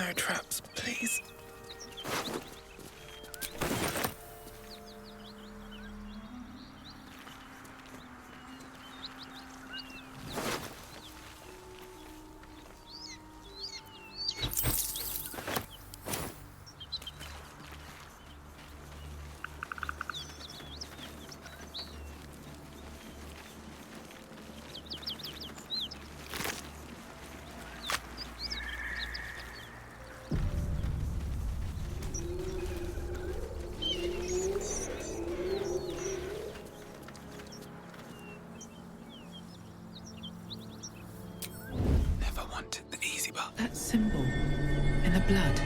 No traps, please. That symbol in the blood,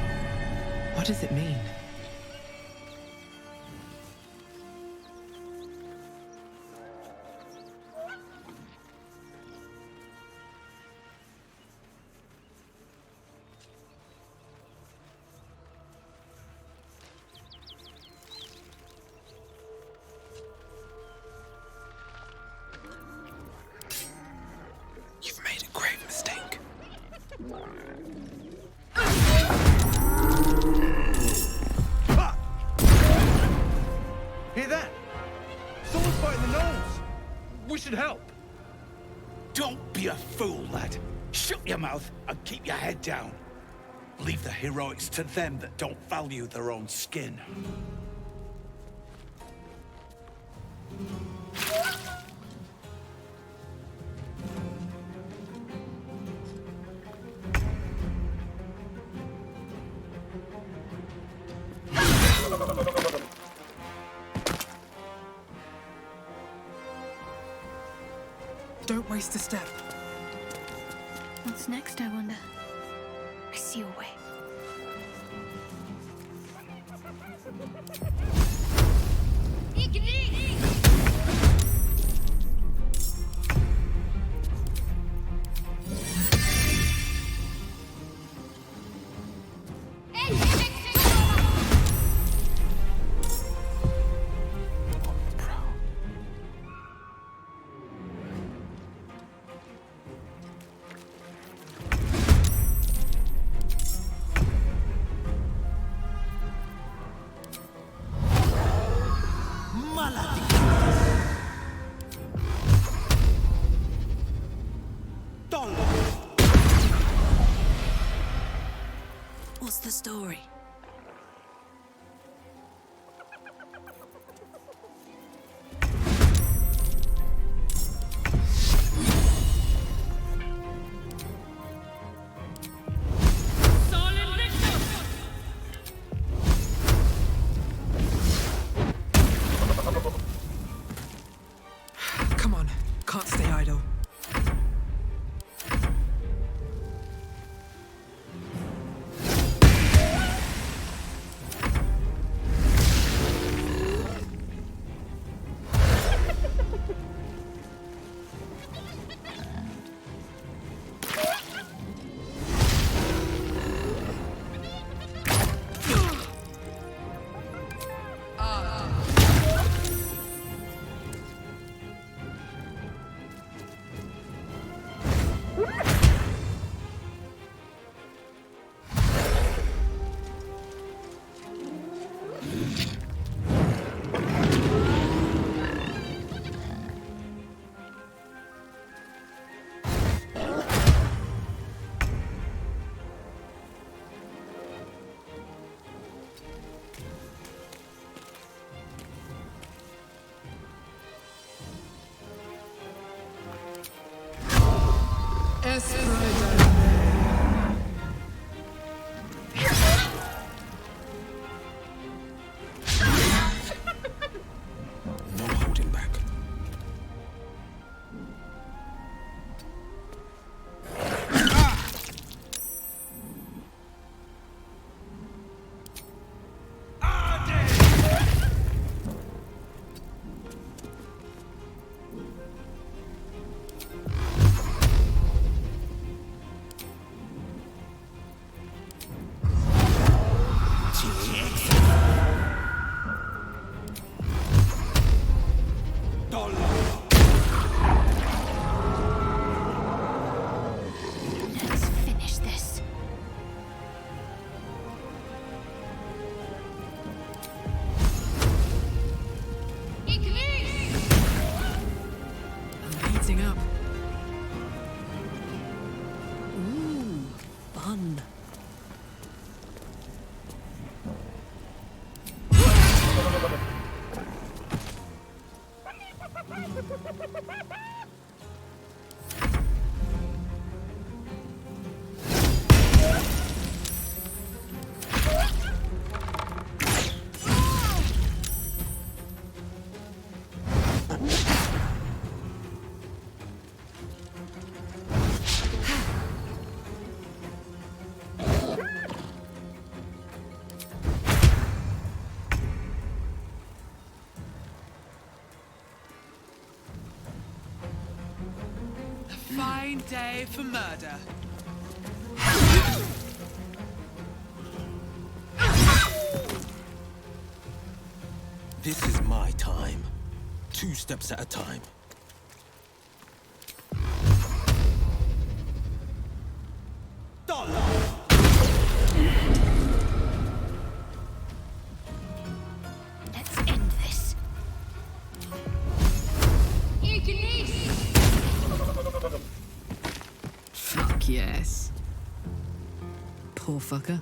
what does it mean? You've made a grave mistake. Hear that? Someone's biting the nose. We should help. Don't be a fool, lad. Shut your mouth and keep your head down. Leave the heroics to them that don't value their own skin. Don't waste a step. What's next, I wonder? I see a way. What's the story? Come on, can't stay idle. No holding back. heating up. Ooh, fun. Fine day for murder. This is my time. 2 steps at a time. Let's end this. Fuck yes. Poor fucker.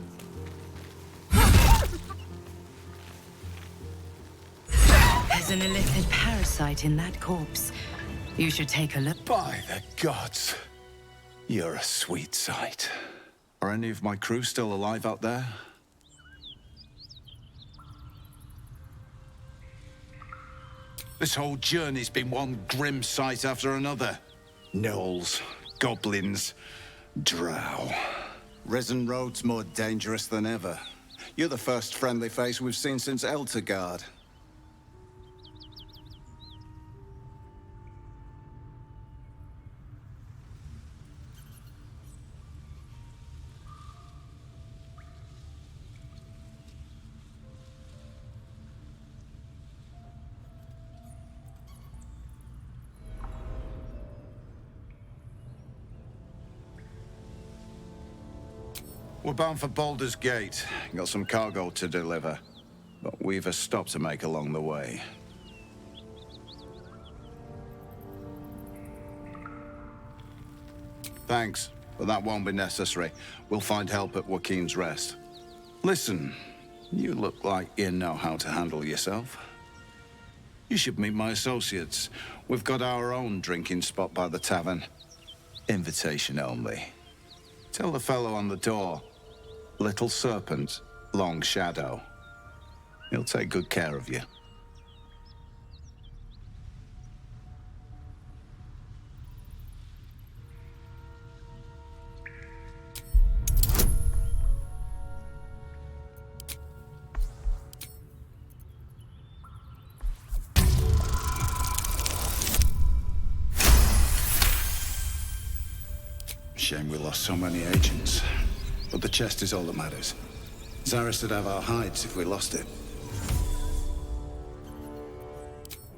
There's an illithid parasite in that corpse. You should take a look. By the gods, you're a sweet sight. Are any of my crew still alive out there? This whole journey's been one grim sight after another. Gnolls, goblins, drow. Risen Road's more dangerous than ever. You're the first friendly face we've seen since Eltergard. We're bound for Baldur's Gate. Got some cargo to deliver. But we've a stop to make along the way. Thanks, but that won't be necessary. We'll find help at Waukeen's Rest. Listen, you look like you know how to handle yourself. You should meet my associates. We've got our own drinking spot by the tavern. Invitation only. Tell the fellow on the door. Little Serpent, Long Shadow. He'll take good care of you. Shame we lost so many agents. But the chest is all that matters. Zaris would have our hides if we lost it.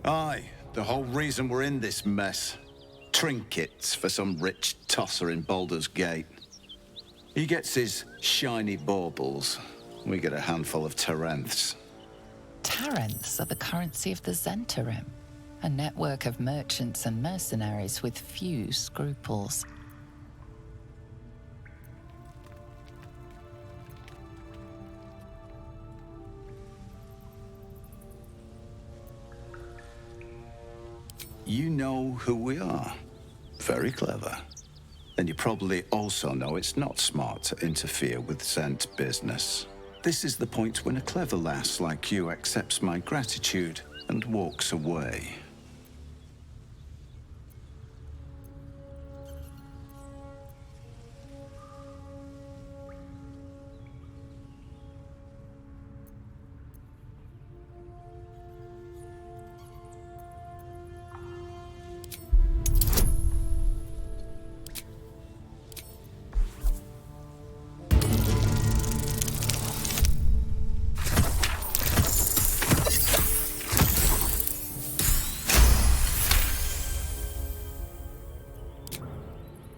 Aye, the whole reason we're in this mess. Trinkets for some rich tosser in Baldur's Gate. He gets his shiny baubles. We get a handful of Tarenths. Tarenths are the currency of the Zhentarim, a network of merchants and mercenaries with few scruples. You know who we are. Very clever. And you probably also know it's not smart to interfere with Zhent business. This is the point when a clever lass like you accepts my gratitude and walks away.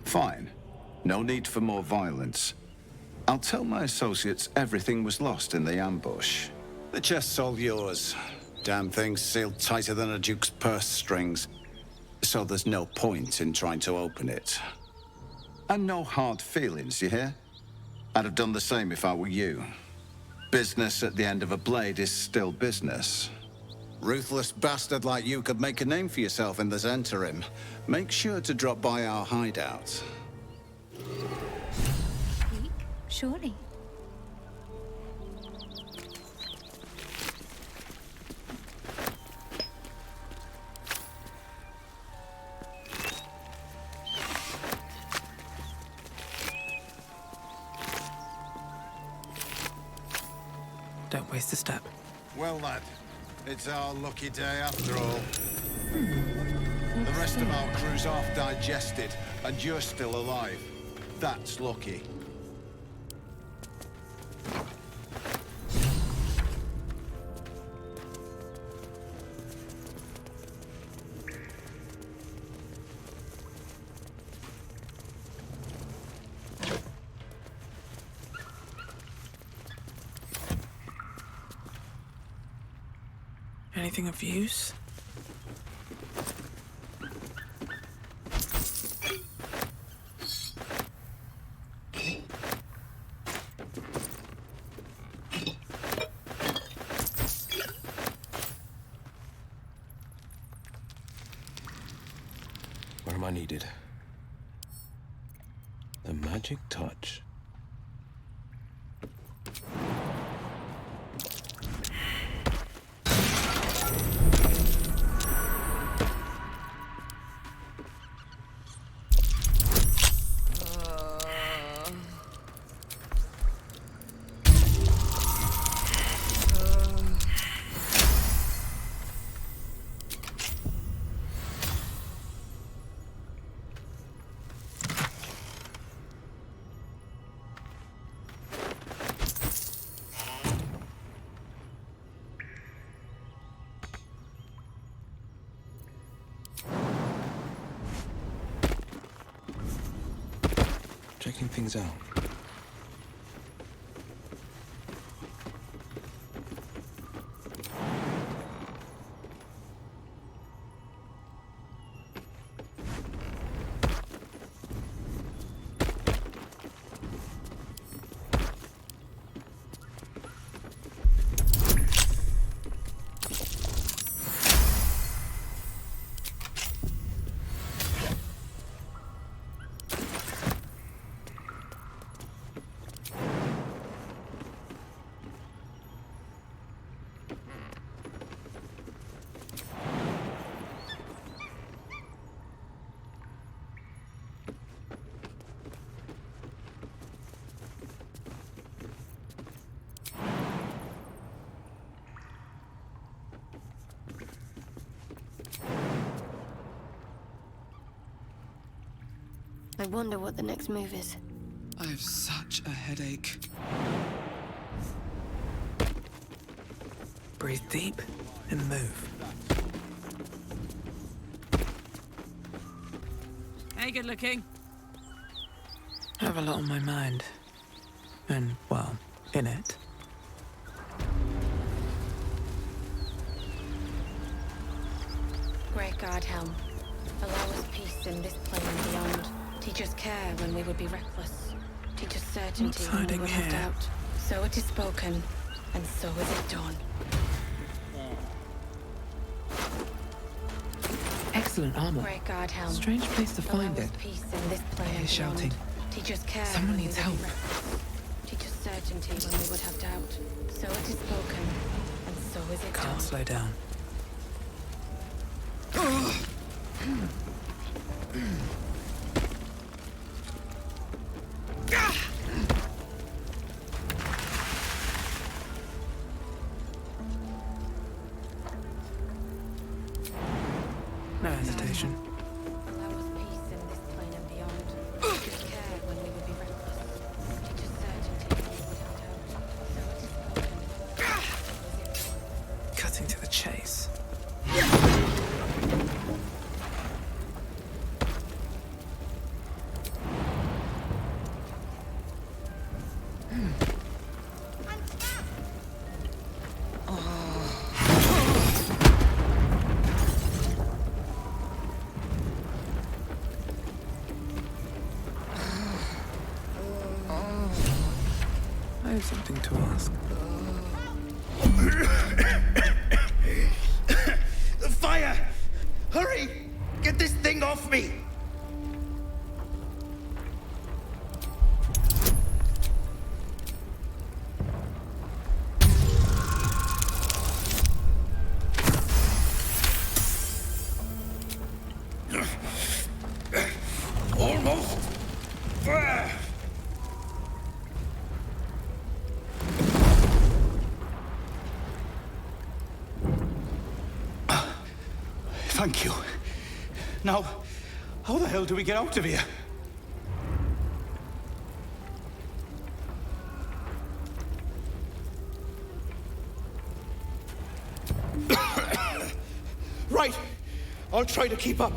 Fine. No need for more violence. I'll tell my associates everything was lost in the ambush. The chest's all yours. Damn thing's sealed tighter than a duke's purse strings. So there's no point in trying to open it. And no hard feelings, you hear? I'd have done the same if I were you. Business at the end of a blade is still business. Ruthless bastard like you could make a name for yourself in the Zhentarim. Make sure to drop by our hideout. Surely. Don't waste a step. Well, lad, it's our lucky day after all. The rest of our crew's half digested, and you're still alive. That's lucky. Anything of use? Where am I needed? The magic touch. Checking things out. I wonder what the next move is. I have such a headache. Breathe deep and move. Hey, good looking. I have a lot on my mind. And, well, in it. Great God, Helm. Allow us peace in this plane and beyond. Teach us care when we would be reckless. Teach us certainty What's when we hiding would have here? doubt. So it is spoken, and so is it done. Excellent armor. Great God, Helm. Strange place to Allow find us it. peace in this plane Hear and shouting. beyond. Teach us care Someone when we needs would help. be reckless. Teach us certainty when we would have doubt. So it is spoken, and so is it Can't done. slow down. No hesitation. Allow us peace in this plane and beyond. Teach us care when we would be reckless. Teach us certainty when we would have doubt. So it is spoken, and so is it done. Cutting to the chase. have something to ask. Fire! Hurry! Get this thing off me! Almost. Thank you. Now, how the hell do we get out of here? Right. I'll try to keep up.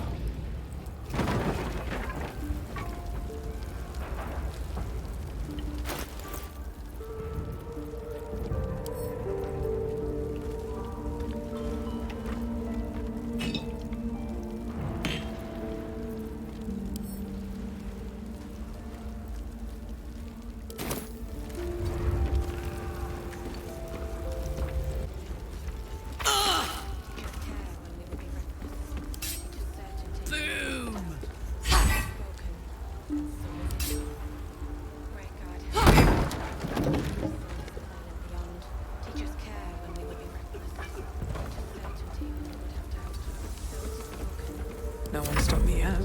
No one stopped me yet.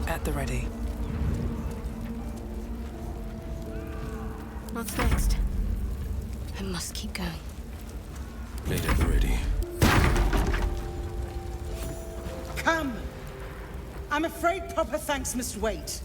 At the ready. What's next? I must keep going. Blade at the ready. Come! I'm afraid proper thanks must wait.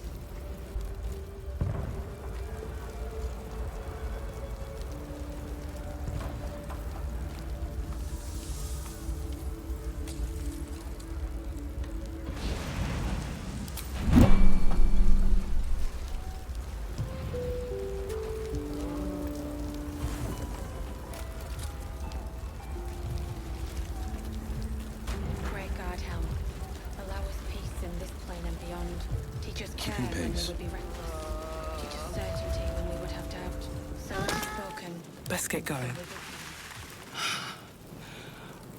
Let's get going.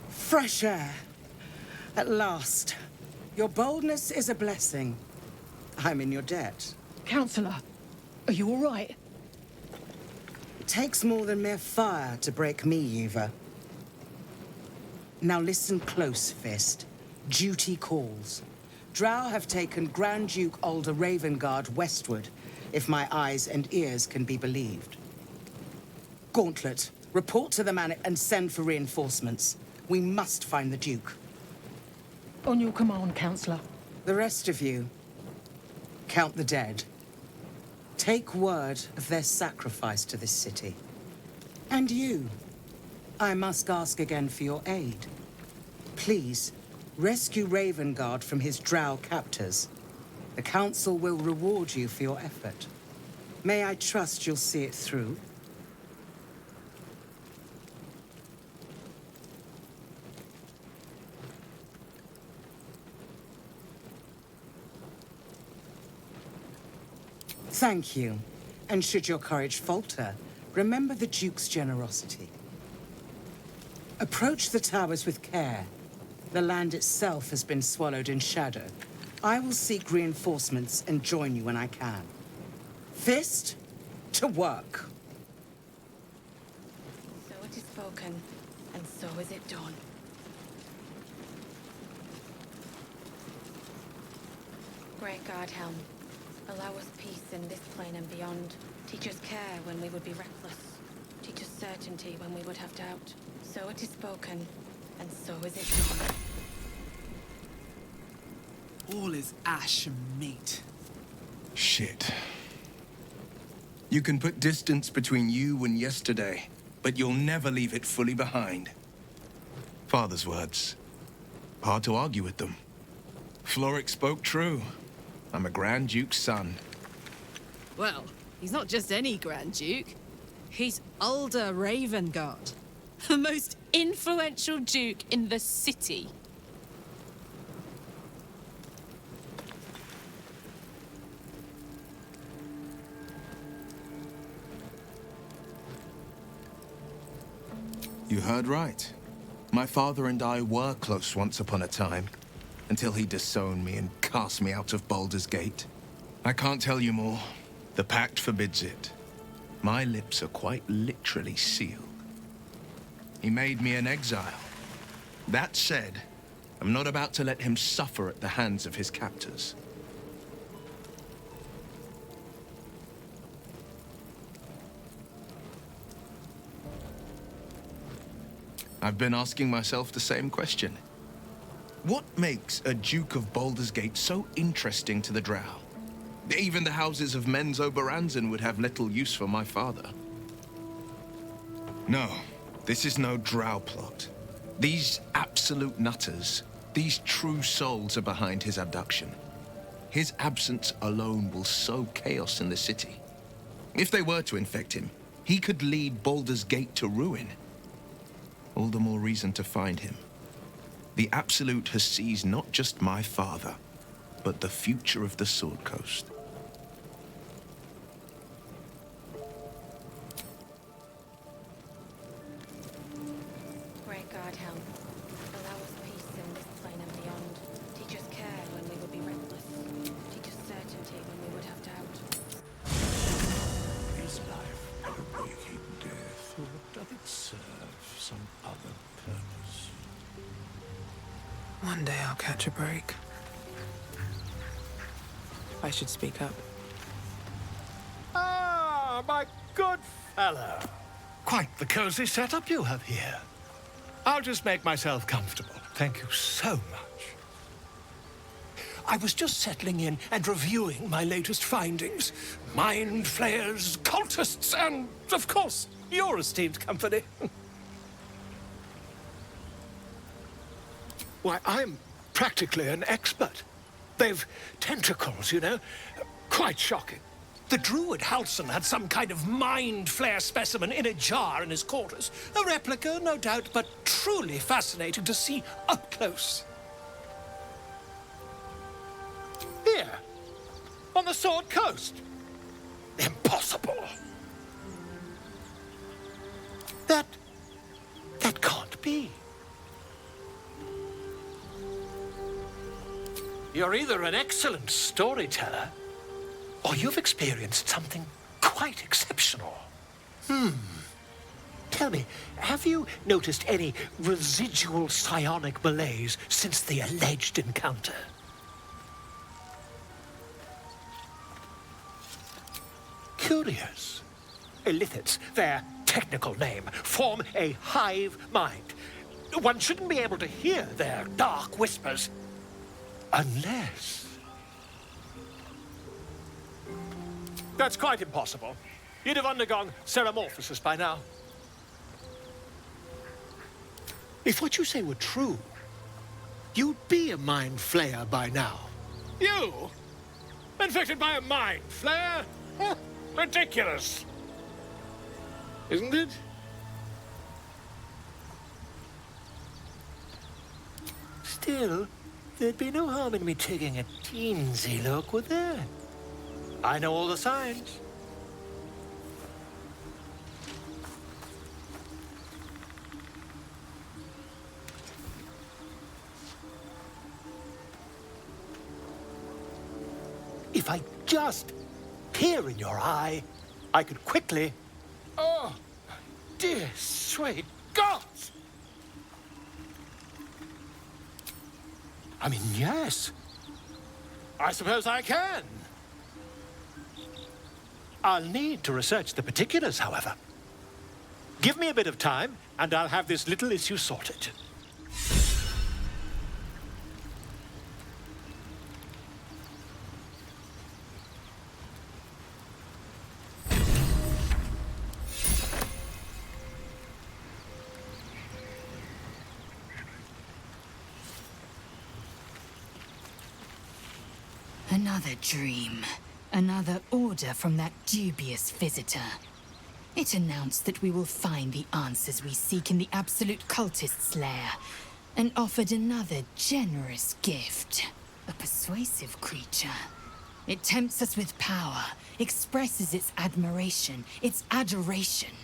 Fresh air. At last. Your boldness is a blessing. I'm in your debt. Counselor, are you all right? It takes more than mere fire to break me, Eva. Now listen close, Fist. Duty calls. Drow have taken Grand Duke Alder Ravengard westward, if my eyes and ears can be believed. Gauntlet, report to the man and send for reinforcements. We must find the Duke. On your command, Counselor. The rest of you, count the dead. Take word of their sacrifice to this city. And you, I must ask again for your aid. Please, rescue Ravengard from his drow captors. The Council will reward you for your effort. May I trust you'll see it through? Thank you. And should your courage falter, remember the Duke's generosity. Approach the towers with care. The land itself has been swallowed in shadow. I will seek reinforcements and join you when I can. Fist, to work. So it is spoken, and so is it done. Great God Helm, allow us peace in this plane and beyond. Teach us care when we would be reckless. Teach us certainty when we would have doubt. So it is spoken, and so is it done. All is ash and meat. Shit. You can put distance between you and yesterday, but you'll never leave it fully behind. Father's words. Hard to argue with them. Floric spoke true. I'm a Grand Duke's son. Well, he's not just any Grand Duke. He's Alder Ravengard, the most influential Duke in the city. You heard right. My father and I were close once upon a time, until he disowned me and cast me out of Baldur's Gate. I can't tell you more. The pact forbids it. My lips are quite literally sealed. He made me an exile. That said, I'm not about to let him suffer at the hands of his captors. I've been asking myself the same question. What makes a Duke of Baldur's Gate so interesting to the Drow? Even the houses of Men's Oberanzen would have little use for my father. No, this is no Drow plot. These absolute nutters, these true souls are behind his abduction. His absence alone will sow chaos in the city. If they were to infect him, he could lead Baldur's Gate to ruin. All the more reason to find him. The Absolute has seized not just my father, but the future of the Sword Coast. Great God, Helm. Allow us peace in this plane and beyond. Teach us care when we would be reckless. Teach us certainty when we would have doubt. Is life a waking death, or does it serve some other purpose? One day I'll catch a break. I should speak up. Ah, my good fellow. Quite the cozy setup you have here. I'll just make myself comfortable. Thank you so much. I was just settling in and reviewing my latest findings. Mind flayers, cultists, and, of course, your esteemed company. Why, I'm practically an expert. They've tentacles, you know. Quite shocking. The druid Halson had some kind of mind flare specimen in a jar in his quarters. A replica, no doubt, but truly fascinating to see up close. Here, on the Sword Coast. Impossible. That can't be. You're either an excellent storyteller, or you've experienced something quite exceptional. Tell me, have you noticed any residual psionic malaise since the alleged encounter? Curious. Illithids, their technical name, form a hive mind. One shouldn't be able to hear their dark whispers unless... That's quite impossible. You'd have undergone ceramorphosis by now. If what you say were true, you'd be a mind flayer by now. You? Infected by a mind flayer? Huh, ridiculous. Isn't it? Still, there'd be no harm in me taking a teensy look, would there? I know all the signs. If I just peer in your eye, I could quickly... Oh, dear sweet gods! I mean, yes. I suppose I can. I'll need to research the particulars, however. Give me a bit of time, and I'll have this little issue sorted. Another dream. Another order from that dubious visitor. It announced that we will find the answers we seek in the Absolute Cultist's lair, and offered another generous gift. A persuasive creature. It tempts us with power, expresses its admiration, its adoration.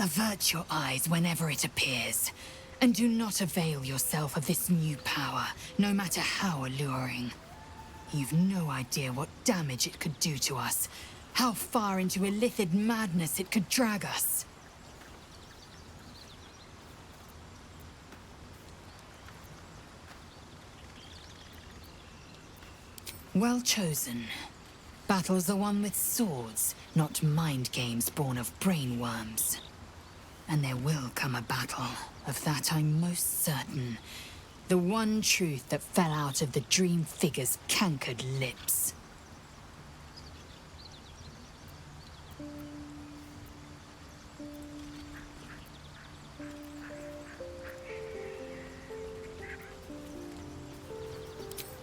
Avert your eyes whenever it appears, and do not avail yourself of this new power, no matter how alluring. You've no idea what damage it could do to us, how far into illithid madness it could drag us. Well chosen. Battles are won with swords, not mind games born of brainworms. And there will come a battle, of that I'm most certain. The one truth that fell out of the dream figure's cankered lips.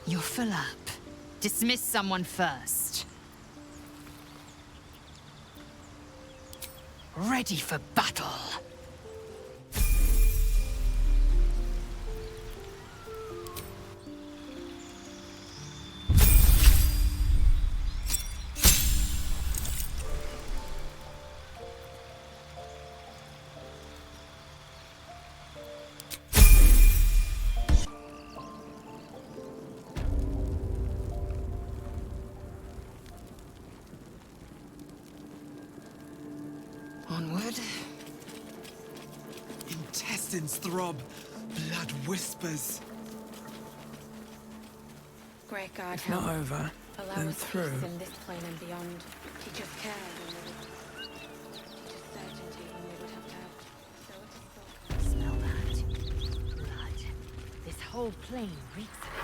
You're full up. Dismiss someone first. Ready for battle. Onward. Intestines throb, blood whispers. Great God, If not over, allow then us through. peace in this plane and beyond. Teach us care when we would. Teach us certainty when we would have doubt. So it is spoken. Smell that? Blood. This whole plane reeks of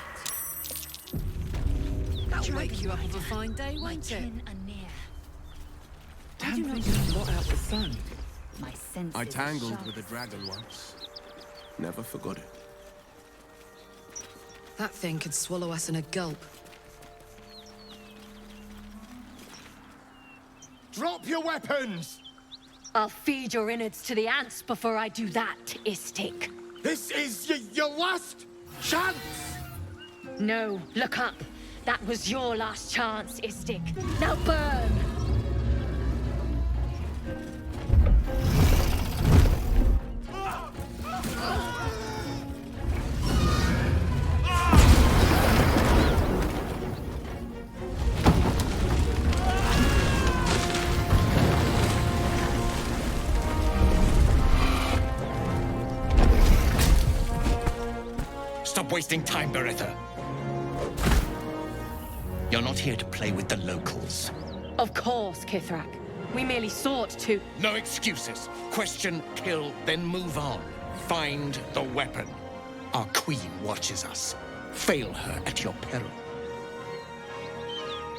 it. That'll wake you up of a fine day, My won't it? kin are near. I do not even blot out the sun. My senses I are tangled sharp with a as dragon steel. once. Never forgot it. That thing could swallow us in a gulp. Drop your weapons! I'll feed your innards to the ants before I do that, Istik. This is your last chance! No, look up. That was your last chance, Istik. Now burn! Stop wasting time, Beretta. You're not here to play with the locals. Of course, Kithrak. We merely sought to... No excuses. Question, kill, then move on. Find the weapon. Our queen watches us. Fail her at your peril.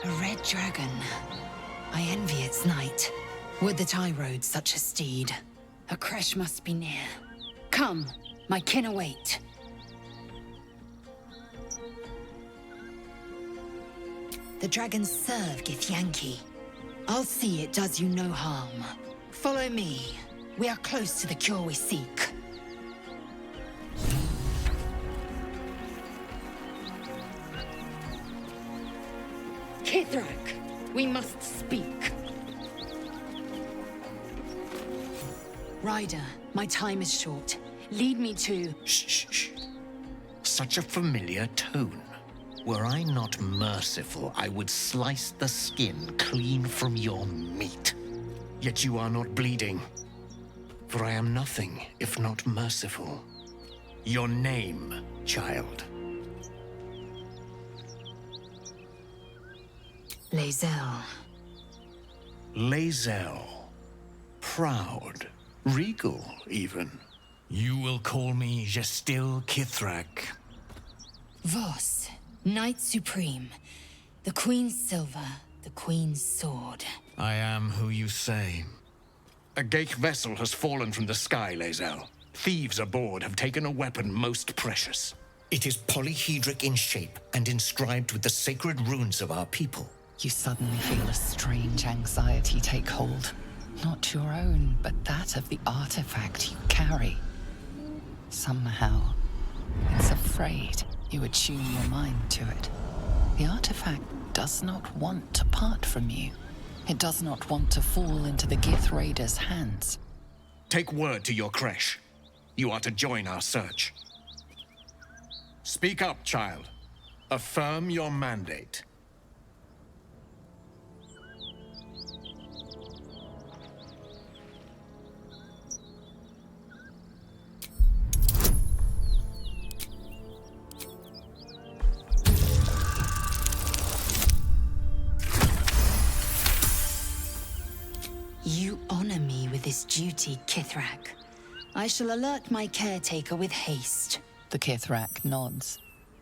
A red dragon. I envy its knight. Would that I rode such a steed. A crash must be near. Come, my kin await. The dragons serve Githyanki. I'll see it does you no harm. Follow me. We are close to the cure we seek. Kithrak, we must speak. Ryder, my time is short. Lead me to... Shh. Such a familiar tone. Were I not merciful, I would slice the skin clean from your meat. Yet you are not bleeding. For I am nothing if not merciful. Your name, child. Lae'zel. Lae'zel. Proud. Regal, even. You will call me Gestil Kithrak. Voss, Knight Supreme. The Queen's silver, the Queen's sword. I am who you say. A Geich vessel has fallen from the sky, Lae'zel. Thieves aboard have taken a weapon most precious. It is polyhedric in shape and inscribed with the sacred runes of our people. You suddenly feel a strange anxiety take hold. Not your own, but that of the artifact you carry. Somehow, it's afraid you attune your mind to it. The artifact does not want to part from you. It does not want to fall into the Gith Raiders' hands. Take word to your creche. You are to join our search. Speak up, child. Affirm your mandate. You honor me with this duty, Githrak. I shall alert my caretaker with haste. The Githrak nods,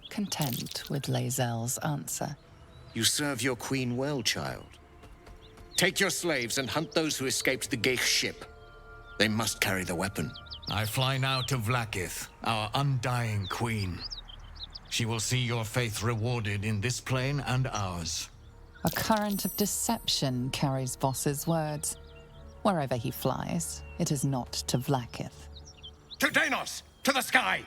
content with Lae'zel's answer. You serve your queen well, child. Take your slaves and hunt those who escaped the Geich ship. They must carry the weapon. I fly now to Vlaakith, our undying queen. She will see your faith rewarded in this plane and ours. A current of deception carries Voss's words. Wherever he flies, it is not to Vlaakith. To Danos! To the sky!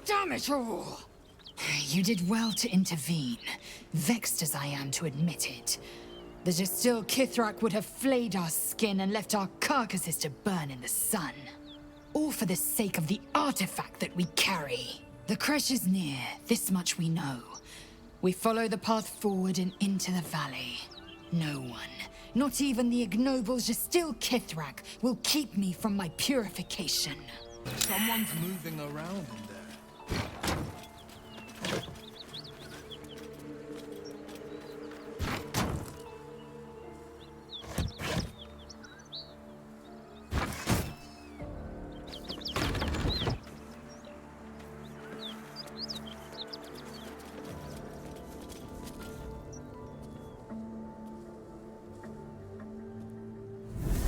Damn it all! You did well to intervene, vexed as I am to admit it. The Gestil Githrak would have flayed our skin and left our carcasses to burn in the sun. All for the sake of the artifact that we carry. The creche is near, this much we know. We follow the path forward and into the valley. No one, not even the ignoble Gestil Githrak, will keep me from my purification. Someone's moving around in there.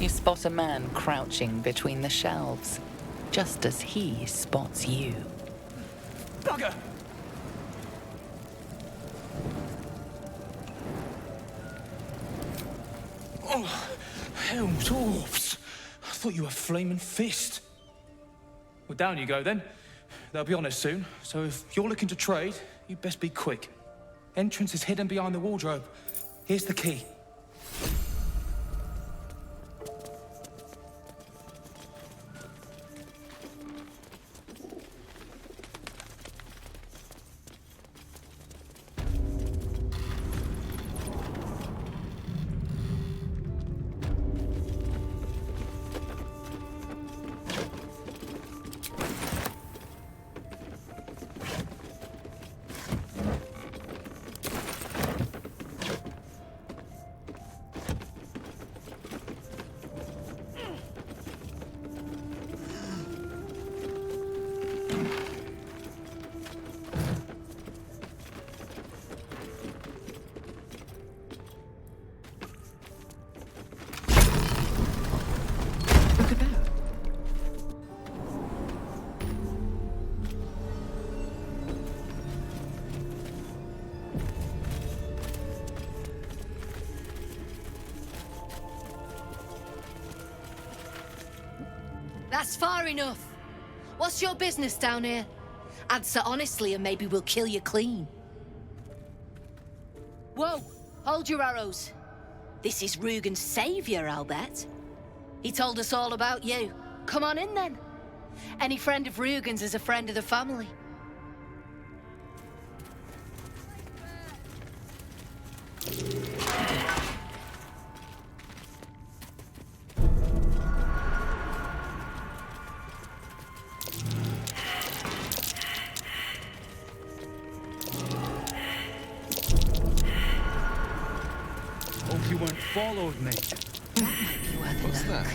You spot a man crouching between the shelves, just as he spots you. Bugger! Oh, hell, dwarves! I thought you were Flaming Fist. Well, down you go then. They'll be on us soon, so if you're looking to trade, you best be quick. Entrance is hidden behind the wardrobe. Here's the key. That's far enough. What's your business down here? Answer honestly and maybe we'll kill you clean. Whoa, hold your arrows. This is Rugen's savior, I'll bet. He told us all about you. Come on in then. Any friend of Rugen's is a friend of the family. Followed me. That might be worth a What's look. that?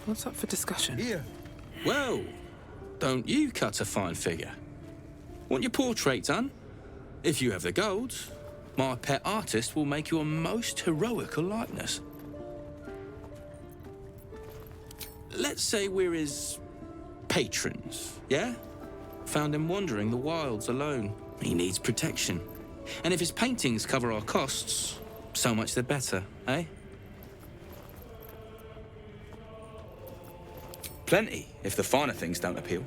What's up for discussion? Here. Well, don't you cut a fine figure? Want your portrait done? If you have the gold, my pet artist will make you a most heroical likeness. Let's say we're his patrons, yeah? Found him wandering the wilds alone. He needs protection. And if his paintings cover our costs, so much the better, eh? Plenty, if the finer things don't appeal.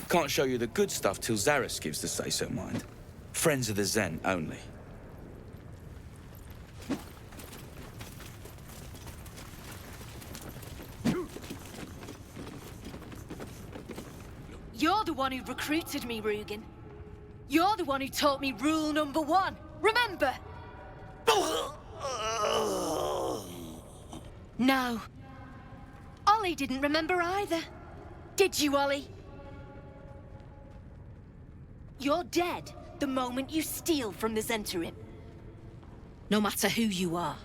Can't show you the good stuff till Zarus gives the say-so, mind. Friends of the Zen only. You're the one who recruited me, Rugen. You're the one who taught me rule number 1. Remember? No. Ollie didn't remember either. Did you, Ollie? You're dead the moment you steal from the Zhentarim. No matter who you are.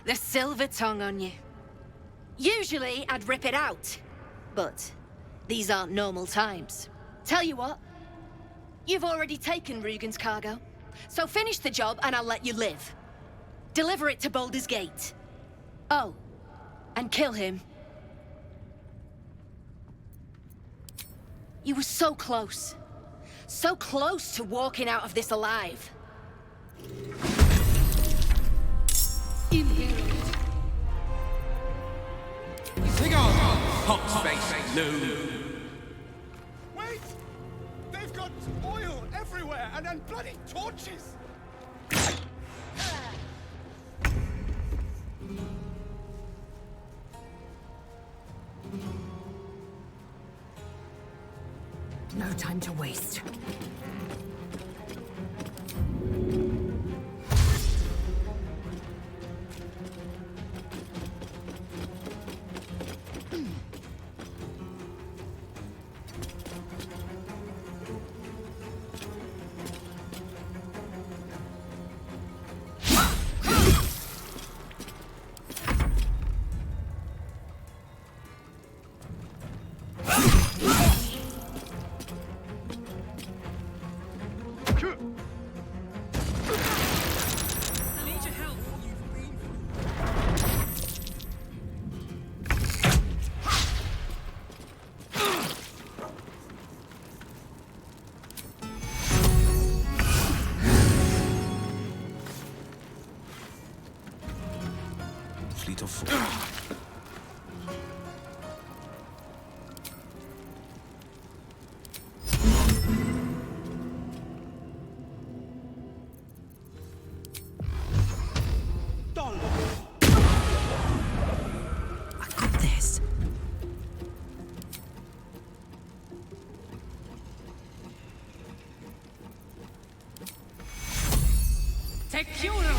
The silver tongue on you. Usually, I'd rip it out. But these aren't normal times. Tell you what, you've already taken Rugen's cargo. So finish the job and I'll let you live. Deliver it to Baldur's Gate. Oh, and kill him. You were so close. So close to walking out of this alive. Sing on, hot-faced noob. Wait! They've got oil everywhere and bloody torches! No time to waste. fleet of foot. I got this. Tekuro!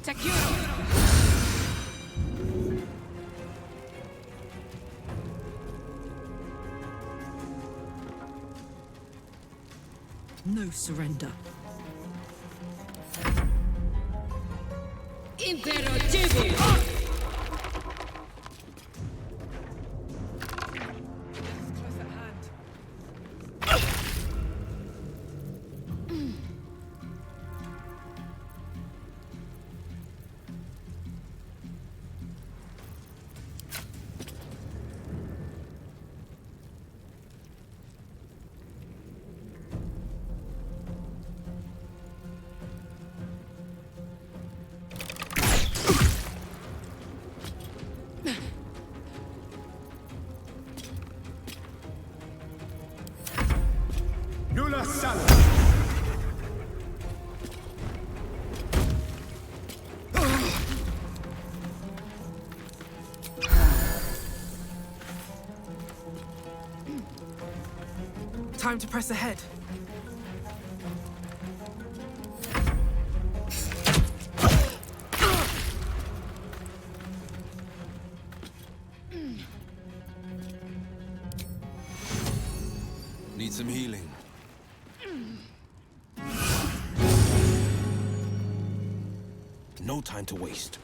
Tekuro! No surrender. Imperativo! Nula Sala. Time to press ahead. Need some healing. No time to waste.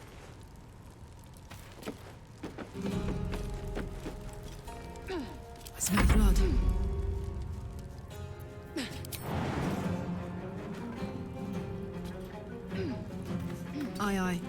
I smell blood. Aye, aye.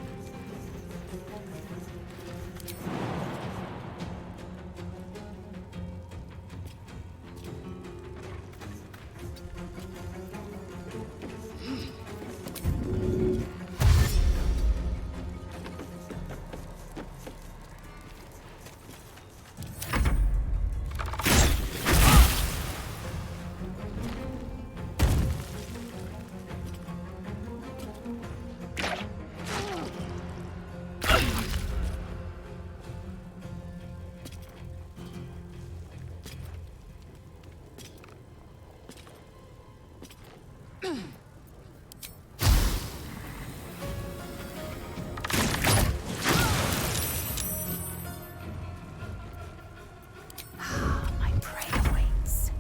My prey awaits.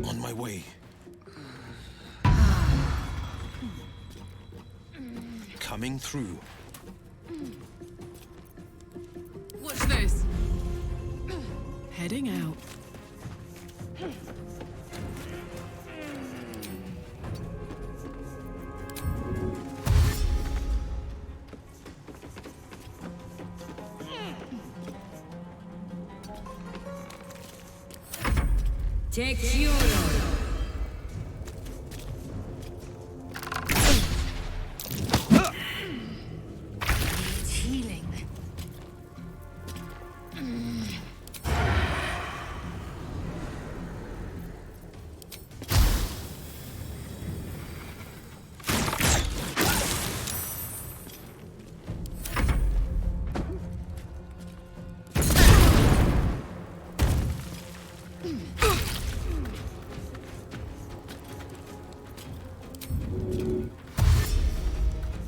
On my way. Coming through. Watch this. Heading out. Tekuro! Healing.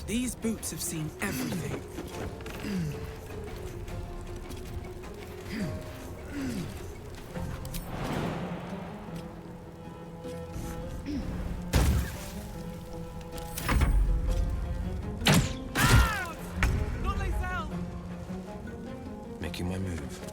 These boots have seen everything. Making my move.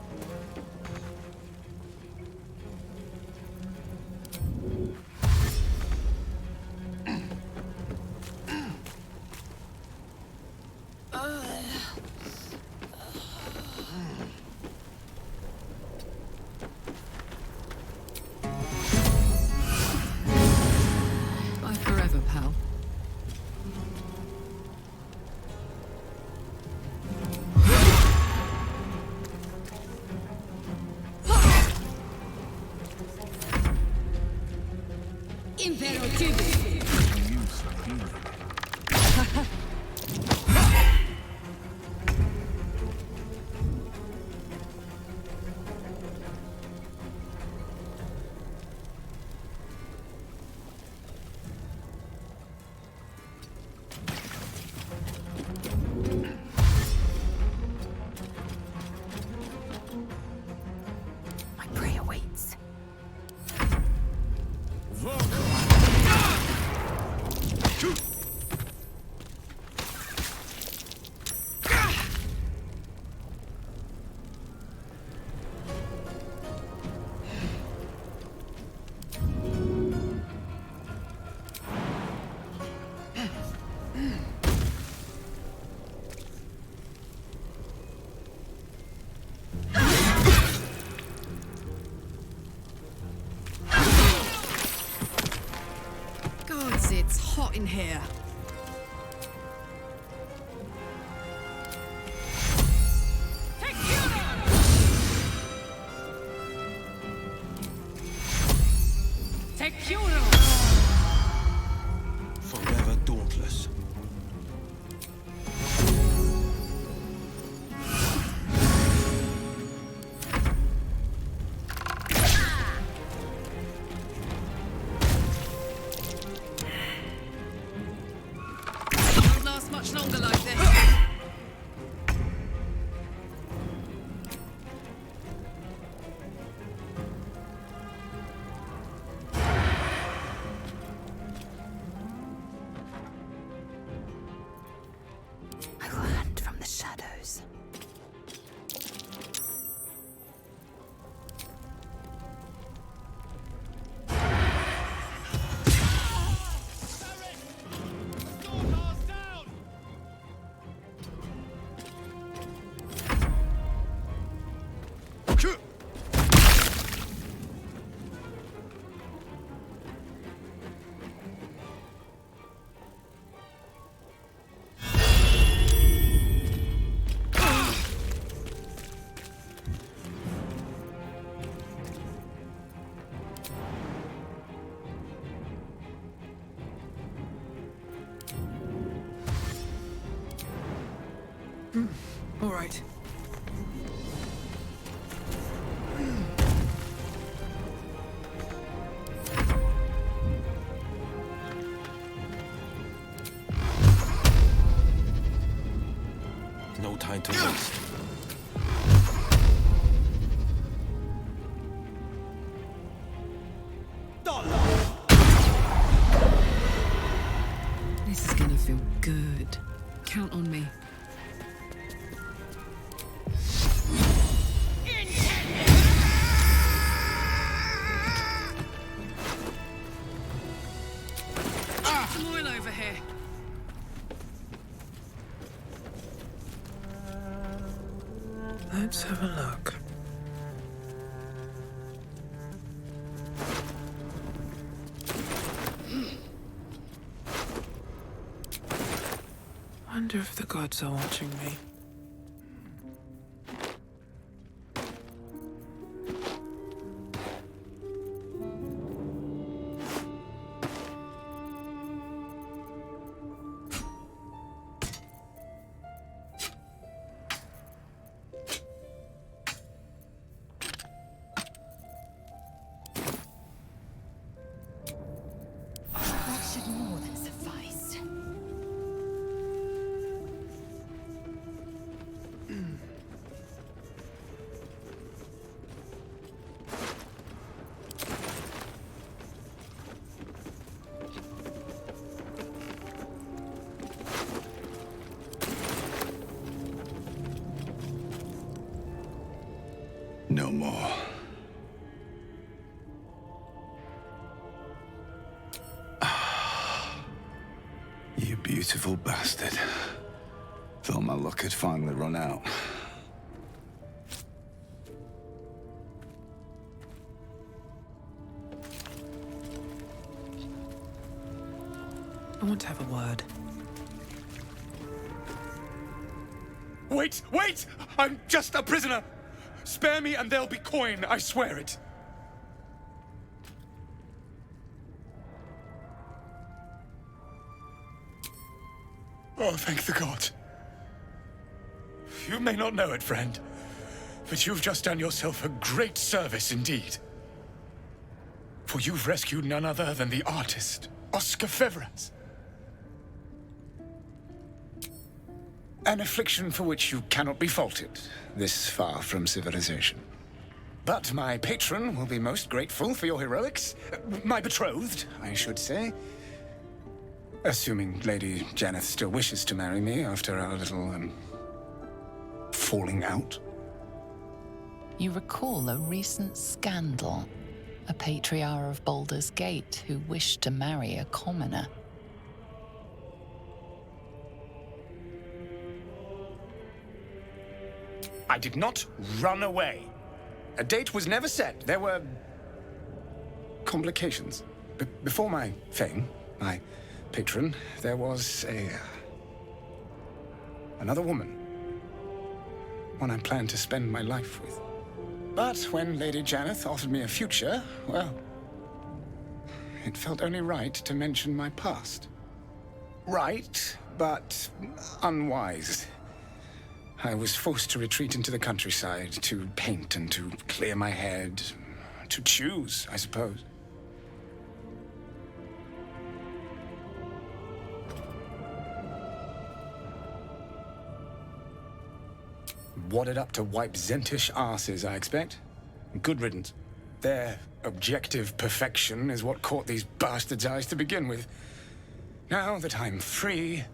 ruthless. Won't last much longer like this. I will hunt from the shadows. All right. No time to waste. This is gonna feel good. Count on me. Some oil over here. Let's have a look. Wonder if the gods are watching me. That should more than suffice. No more. You beautiful bastard. Thought my luck had finally run out. I want to have a word. Wait, wait! I'm just a prisoner! Spare me and there'll be coin, I swear it. Oh, thank the god. You may not know it, friend, but you've just done yourself a great service indeed. For you've rescued none other than the artist, Oscar Feveras. An affliction for which you cannot be faulted, this far from civilization. But my patron will be most grateful for your heroics. My betrothed, I should say. Assuming Lady Janeth still wishes to marry me after our little, falling out. You recall a recent scandal. A patriarch of Baldur's Gate who wished to marry a commoner. I did not run away. A date was never set. There were complications. Before my fame, my patron, there was another woman. One I planned to spend my life with. But when Lady Janeth offered me a future, well, it felt only right to mention my past. Right, but unwise. I was forced to retreat into the countryside, to paint and to clear my head. To choose, I suppose. Wadded up to wipe Zhentish arses, I expect. Good riddance. Their objective perfection is what caught these bastards' eyes to begin with. Now that I'm free...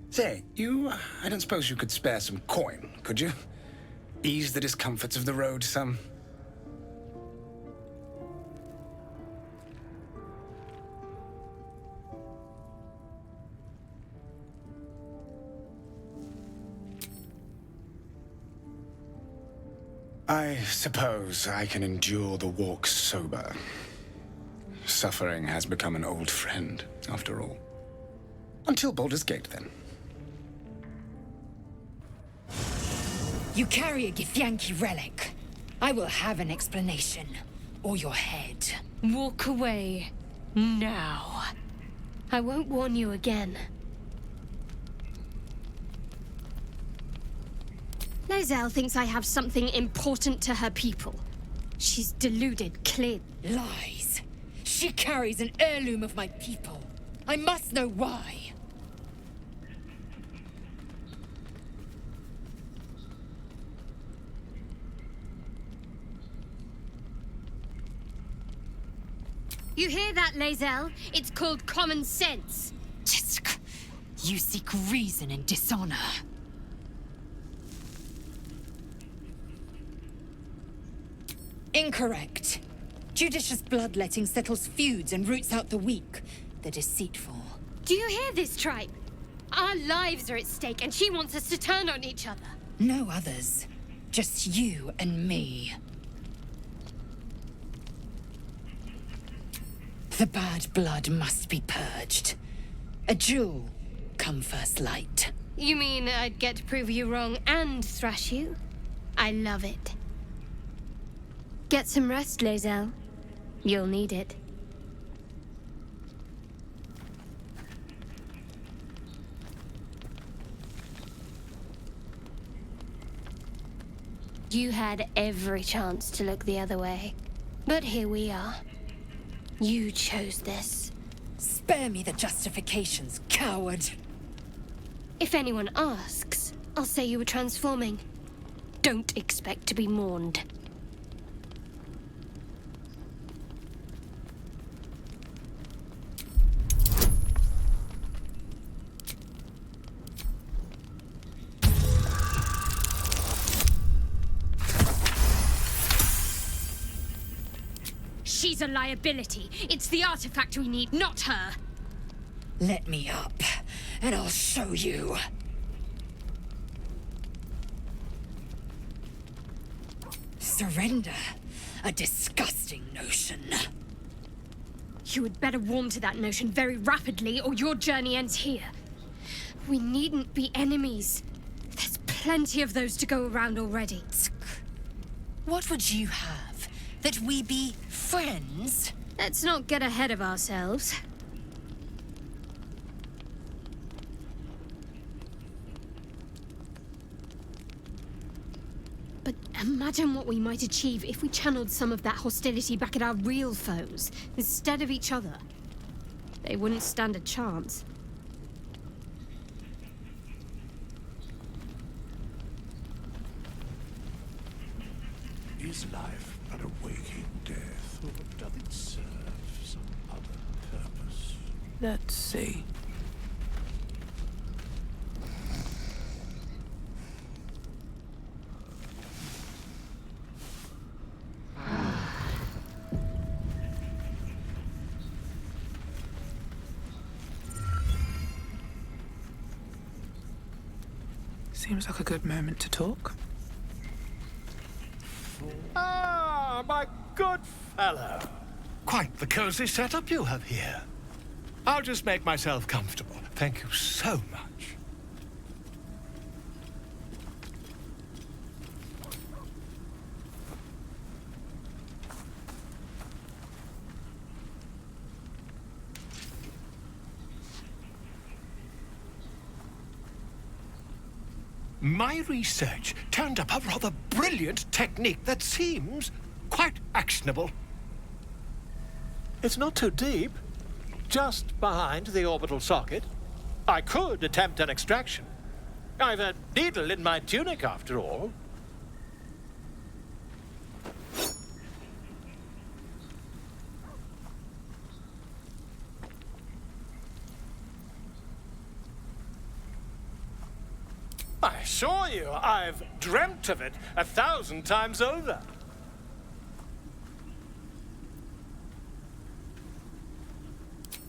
Say, I don't suppose you could spare some coin, could you? Ease the discomforts of the road some. I suppose I can endure the walk sober. Suffering has become an old friend, after all. Until Baldur's Gate, then. You carry a Githyanki relic. I will have an explanation. Or your head. Walk away. Now. I won't warn you again. Lae'zel thinks I have something important to her people. She's deluded, clear. Lies. She carries an heirloom of my people. I must know why. You hear that, Lae'zel? It's called common sense. You seek reason in dishonor. Incorrect. Judicious bloodletting settles feuds and roots out the weak, the deceitful. Do you hear this, tribe? Our lives are at stake, and she wants us to turn on each other. No others. Just you and me. The bad blood must be purged. A jewel, come first light. You mean I'd get to prove you wrong and thrash you? I love it. Get some rest, Lae'zel. You'll need it. You had every chance to look the other way. But here we are. You chose this. Spare me the justifications, coward. If anyone asks, I'll say you were transforming. Don't expect to be mourned. She's a liability. It's the artifact we need, not her. Let me up, and I'll show you. Surrender. A disgusting notion. You had better warm to that notion very rapidly, or your journey ends here. We needn't be enemies. There's plenty of those to go around already. What would you have? That we be friends? Let's not get ahead of ourselves. But imagine what we might achieve if we channeled some of that hostility back at our real foes, instead of each other. They wouldn't stand a chance. Is life but a waking death, or doth it serve some other purpose? Let's see. Seems like a good moment to talk. Ah, my good fellow. Quite the cozy setup you have here. I'll just make myself comfortable. Thank you so much. My research turned up a rather brilliant technique that seems quite actionable. It's not too deep, just behind the orbital socket. I could attempt an extraction. I've a needle in my tunic, after all. I assure you, I've dreamt of it 1,000 times over.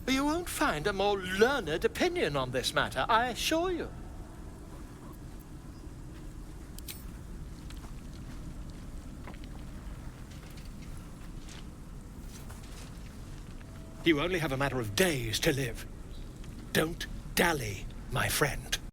You won't find a more learned opinion on this matter, I assure you. You only have a matter of days to live. Don't dally, my friend.